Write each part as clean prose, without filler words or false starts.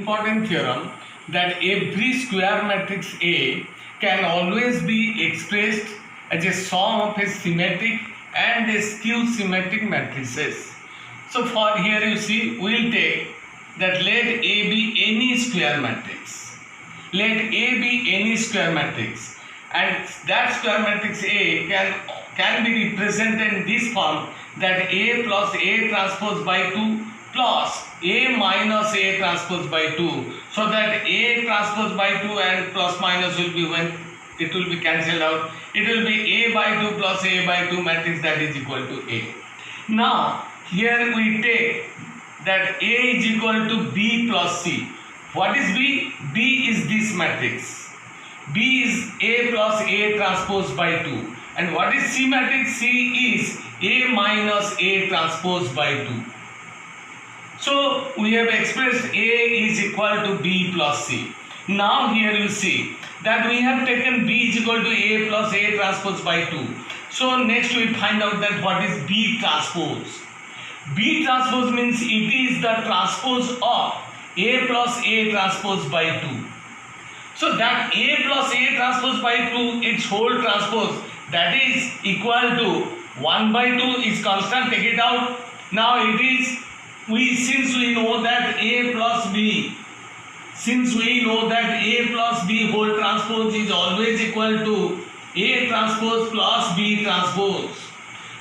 important theorem that every square matrix A can always be expressed as a sum of a symmetric and a skew symmetric matrices. So for here you see, we will take that let A be any square matrix. Let A be any square matrix, and that square matrix A can be represented in this form, that A plus A transpose by 2 plus A minus A transpose by 2, so that A transpose by 2 and plus minus will be, when it will be cancelled out, it will be A by 2 plus A by 2 matrix, that is equal to A. Now here we take that A is equal to B plus C. What is B? B is this matrix. B is A plus A transpose by 2. And what is C matrix? C is A minus A transpose by 2. So we have expressed A is equal to B plus C. Now here you see that we have taken B is equal to A plus A transpose by 2. So next we find out that what is B transpose. B transpose means it is the transpose of A plus A transpose by 2. So that A plus A transpose by 2, its whole transpose, that is equal to 1 by 2 is constant, take it out. Now it is, since we know that A plus B, whole transpose is always equal to A transpose plus B transpose.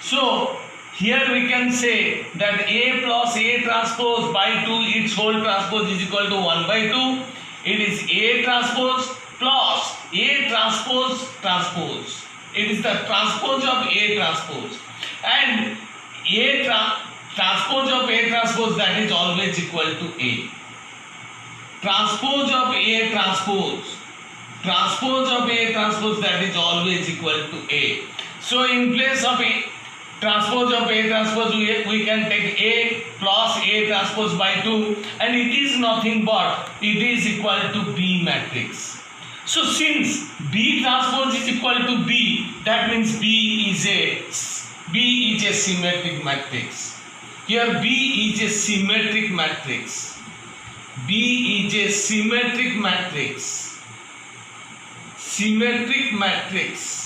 So here we can say that A plus A transpose by 2, its whole transpose is equal to 1 by 2. It is A transpose plus A transpose transpose. It is the transpose of A transpose. And A transpose of A transpose, that is always equal to A. Transpose of A transpose. Transpose of A transpose, that is always equal to A. So in place of A transpose of A transpose, we can take A plus A transpose by 2, and it is nothing but it is equal to B matrix. So since B transpose is equal to B, that means B is a symmetric matrix. Here B is a symmetric matrix. B is a symmetric matrix. Symmetric matrix.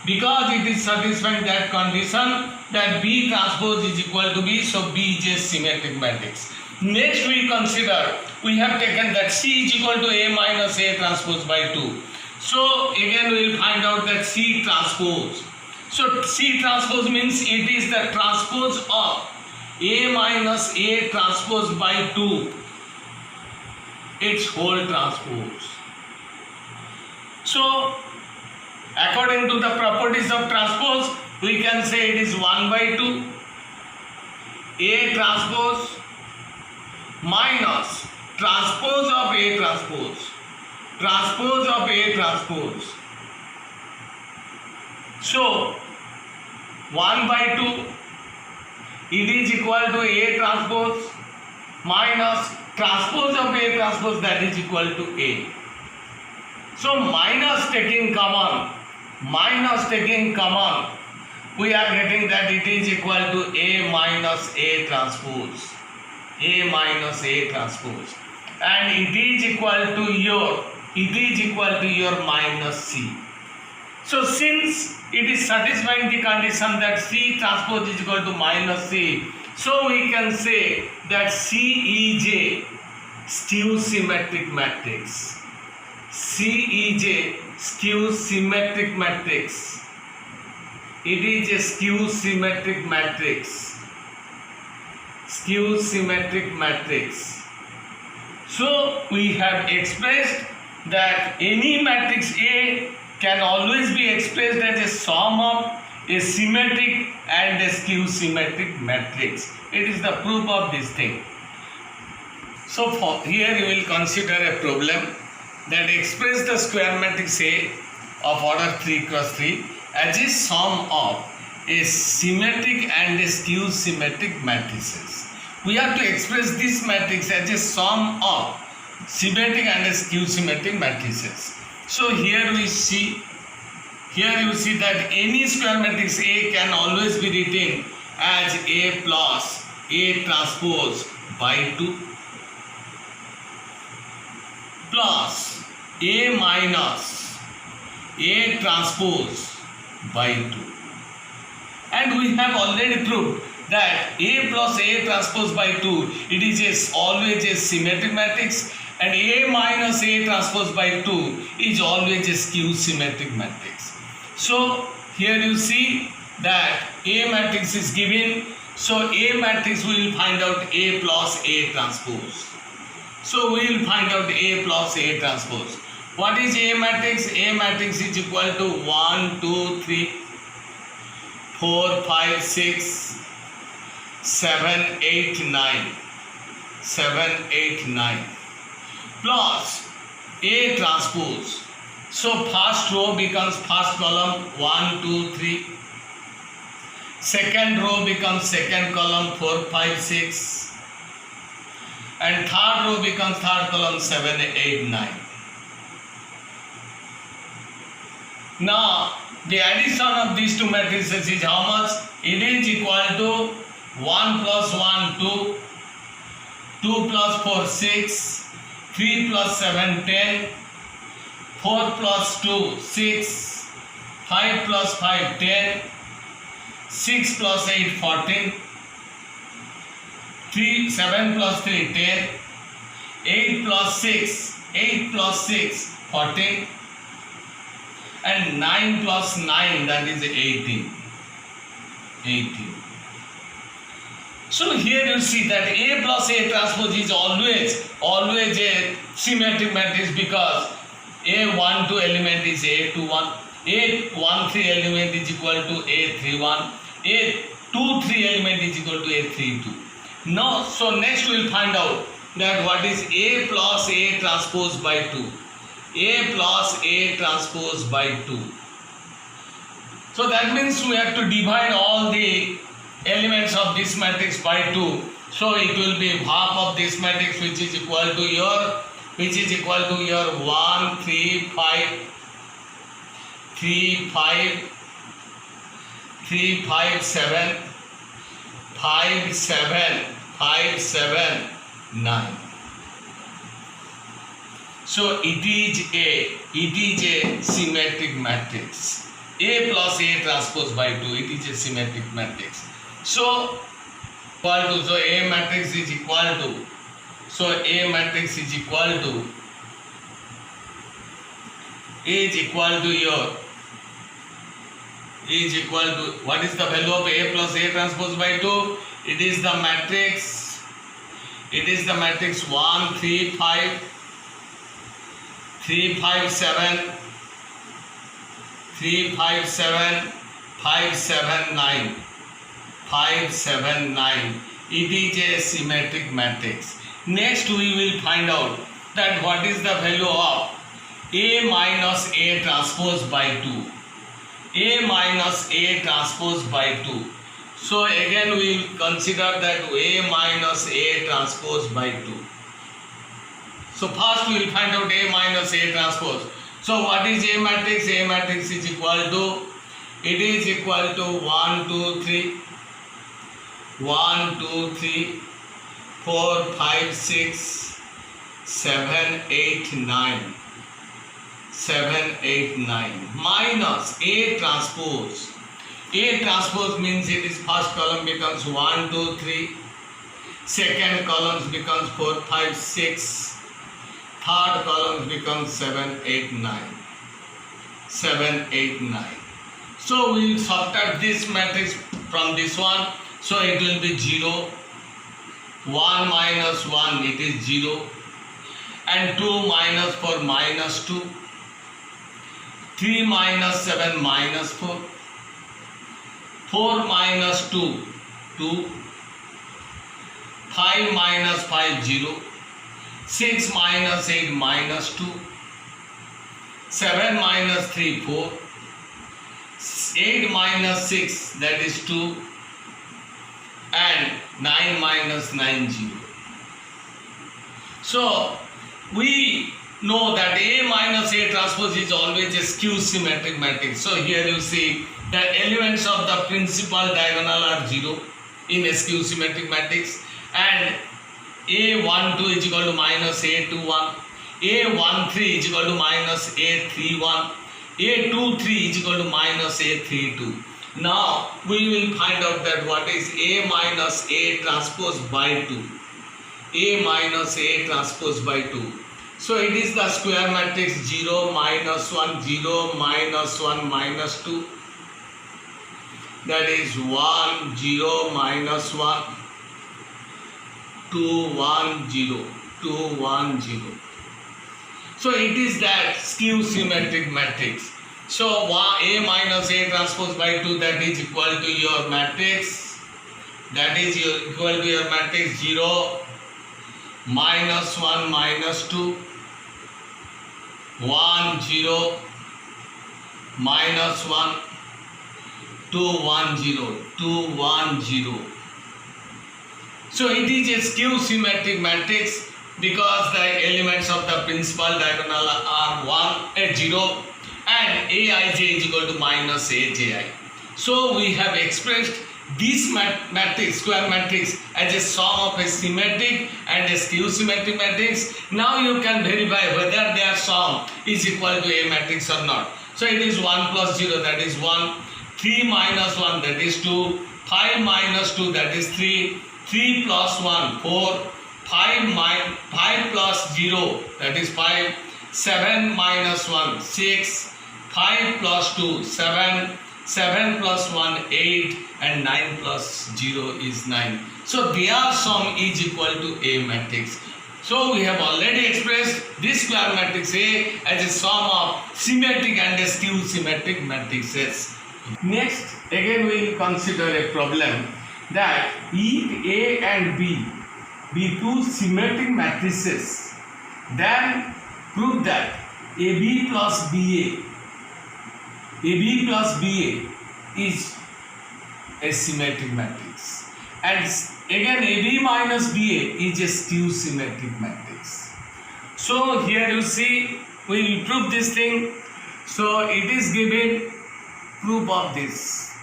Because it is satisfying that condition that B transpose is equal to B, so B is a symmetric matrix. Next we consider, we have taken that C is equal to A minus A transpose by 2. So again we will find out that C transpose. So C transpose means it is the transpose of A minus A transpose by 2, its whole transpose. So according to the properties of transpose, we can say it is 1 by 2 A transpose minus transpose of A transpose. Transpose of A transpose. So 1 by 2, it is equal to A transpose minus transpose of A transpose, that is equal to A. So minus taking common, we are getting that it is equal to A minus A transpose. A minus A transpose. And it is equal to your minus C. So since it is satisfying the condition that C transpose is equal to minus C, so we can say that C is a skew symmetric matrix. C is a skew symmetric matrix. It is a skew symmetric matrix. Skew symmetric matrix. So we have expressed that any matrix A can always be expressed as a sum of a symmetric and a skew symmetric matrix. It is the proof of this thing. So for here you will consider a problem that express the square matrix A of order 3 cross 3 as a sum of a symmetric and a skew symmetric matrices. We have to express this matrix as a sum of symmetric and a skew symmetric matrices. So here you see that any square matrix A can always be written as A plus A transpose by 2 plus A minus A transpose by 2. And we have already proved that A plus A transpose by 2, it is always a symmetric matrix, and A minus A transpose by 2 is always a skew symmetric matrix. So here you see that A matrix is given, so A matrix we will find out A plus A transpose. So we will find out A plus A transpose. What is A matrix? A matrix is equal to 1, 2, 3, 4, 5, 6, 7, 8, 9. 7, 8, 9 plus A transpose. So first row becomes first column 1, 2, 3. Second row becomes second column 4, 5, 6. And third row becomes third column 7, 8, 9. Now the addition of these two matrices is how much? It is equal to 1 plus 1, 2, 2 plus 4, 6, 3 plus 7, 10, 4 plus 2, 6, 5 plus 5, 10, 6 plus 8, 14, 7 plus 3, 10, 8 plus 6, 14, and 9 plus 9, that is 18. So here you see that A plus A transpose is always a symmetric matrix, because A12 element is A21, A13 element is equal to A31, A23 element is equal to A32. Now, so next we will find out that what is A plus A transpose by 2. A plus A transpose by 2. So that means we have to divide all the elements of this matrix by 2. So it will be half of this matrix, which is equal to your 1, 3, 5, 3, 5, 3, 5, 7, 5, 7, 5, 7, 9. So it is a symmetric matrix. A plus A transpose by 2, it is a symmetric matrix. So A matrix is equal to, what is the value of A plus A transpose by 2? It is the matrix 1, 3, 5, 3, 5, 7, 3, 5, 7, 5, 7, 9, 5, 7, 9. It is a symmetric matrix. Next we will find out that what is the value of A minus A transpose by 2. A minus A transpose by 2. So again we will consider that A minus A transpose by 2. So first we will find out A minus A transpose. So what is A matrix? A matrix is equal to, 1, 2, 3, 1, 2, 3, 4, 5, 6, 7, 8, 9. 7, 8, 9 minus A transpose. A transpose means it is first column becomes 1, 2, 3, second column becomes 4, 5, 6, third column becomes 7, 8, 9. 7, 8, 9. So we will subtract this matrix from this one. So it will be 0. 1 minus 1, it is 0. And 2 minus 4, minus 2. 3 minus 7, minus 4. 4 minus 2, 2. 5 minus 5, 0. 6 minus 8, minus 2. 7 minus 3, 4. 8 minus 6, that is 2. And 9 minus 9, 0. So we know that A minus A transpose is always a skew symmetric matrix. So here you see the elements of the principal diagonal are 0 in a skew symmetric matrix, and A12 is equal to minus A21, A13 is equal to minus A31, A23 is equal to minus A32. Now we will find out that what is A minus A transpose by 2. A minus A transpose by 2. So it is the square matrix 0, minus 1, 0, minus 1, minus 2. That is 1, 0, minus 1, 2, 1, 0, 2, 1, 0. So it is that skew symmetric matrix. So A minus A transpose by 2, that is equal to your matrix. That is equal to your matrix 0, minus 1, minus 2, 1, 0, minus 1, 2, 1, 0, 2, 1, 0. So it is a skew symmetric matrix because the elements of the principal diagonal are 0 and Aij is equal to minus Aji. So we have expressed this matrix, square matrix, as a sum of a symmetric and a skew symmetric matrix. Now you can verify whether their sum is equal to A matrix or not. So it is 1 plus 0, that is 1, 3 minus 1, that is 2, 5 minus 2, that is 3, 3 plus 1, 4, 5 plus 0, that is 5, 7 minus 1, 6, 5 plus 2, 7, 7 plus 1, 8, and 9 plus 0 is 9. So their sum is equal to A matrix. So we have already expressed this square matrix A as a sum of symmetric and skew symmetric matrices. Next, again we will consider a problem that if A and B be two symmetric matrices, then prove that AB plus BA is a symmetric matrix, and again AB minus BA is a skew symmetric matrix. So here you see we will prove this thing. So it is given proof of this.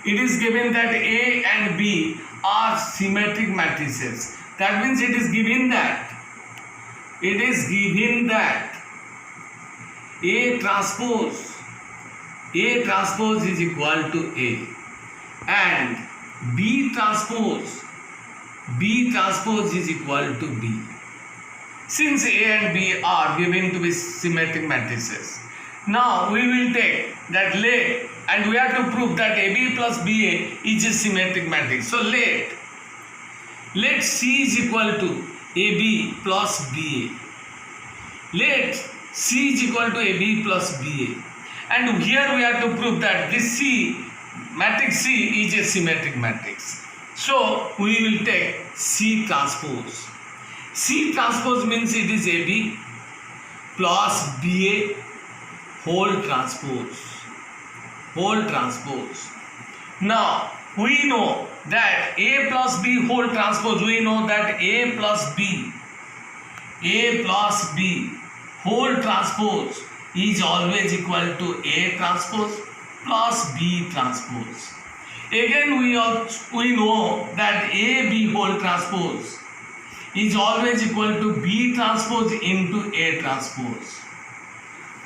It is given that A and B are symmetric matrices. That means it is given that A transpose is equal to A and B transpose is equal to B. Since A and B are given to be symmetric matrices, now we will take that and we have to prove that AB plus BA is a symmetric matrix. So let C is equal to AB plus BA. Let C is equal to AB plus BA. And here we have to prove that this matrix C is a symmetric matrix. So we will take C transpose. C transpose means it is AB plus BA whole transpose. Now we know that A plus B whole transpose, we know that A plus B whole transpose is always equal to A transpose plus B transpose. Again we know that AB whole transpose is always equal to B transpose into A transpose.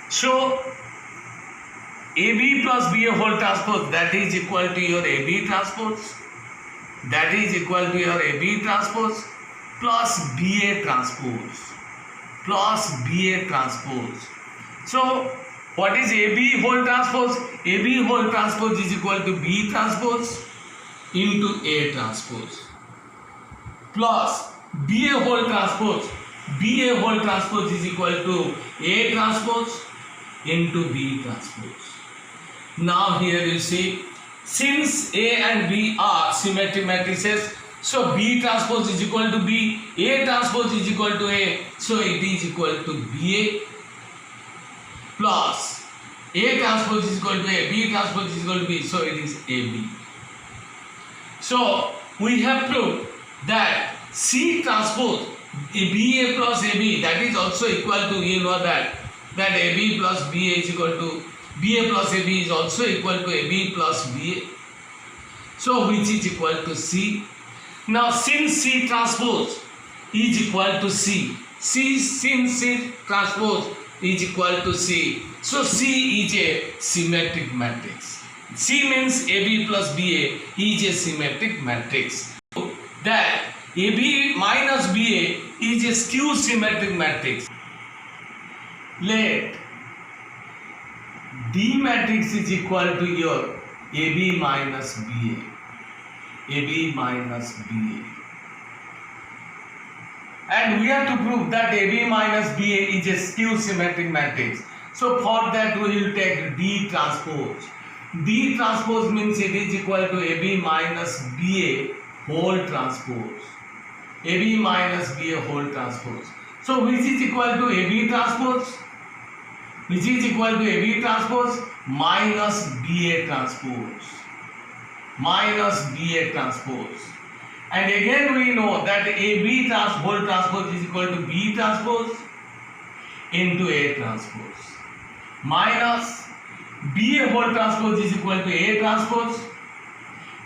So AB plus BA whole transpose, that is equal to your AB transpose, plus BA transpose. So what is AB whole transpose? AB whole transpose is equal to B transpose into A transpose plus BA whole transpose. BA whole transpose is equal to A transpose into B transpose. Now here you see, since A and B are symmetric matrices, so B transpose is equal to B, A transpose is equal to A, so it is equal to BA plus A transpose is equal to A, B transpose is equal to B, so it is AB. So we have proved that C transpose BA plus AB, that is also equal to, you know that AB plus BA is equal to BA plus AB is also equal to AB plus BA. So which is equal to C. Now since C transpose is equal to C. C since C transpose is equal to C. So C is a symmetric matrix. C means AB plus BA is a symmetric matrix. That AB minus BA is a skew symmetric matrix. Let D matrix is equal to your AB minus BA. AB minus BA. And we have to prove that AB minus BA is a skew symmetric matrix. So for that we will take D transpose. D transpose means it is equal to AB minus BA whole transpose. AB minus BA whole transpose. So which is equal to AB transpose? Which is equal to AB transpose minus BA transpose. Minus BA transpose. And again we know that AB whole transpose is equal to B transpose into A transpose. Minus BA whole transpose is equal to A transpose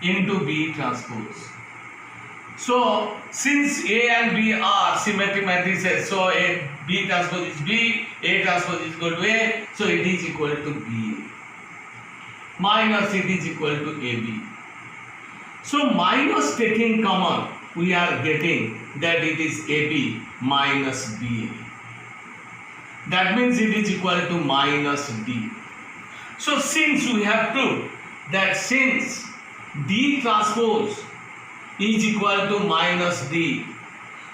into B transpose. So since A and B are symmetric matrices, so B transpose is B, A transpose is equal to A, so it is equal to BA. Minus it is equal to AB. So minus taking common, we are getting that it is AB minus BA. That means it is equal to minus D. So since we have proved that since D transpose is equal to minus D,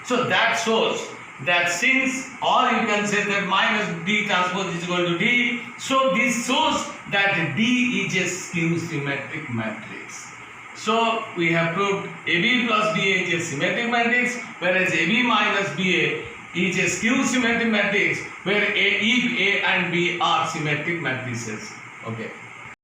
so that shows that since, or you can say that minus D transpose is equal to D, so this shows that D is a skew symmetric matrix. So we have proved AB plus BA is a symmetric matrix, whereas AB minus BA is a skew symmetric matrix, where if A and B are symmetric matrices. Okay.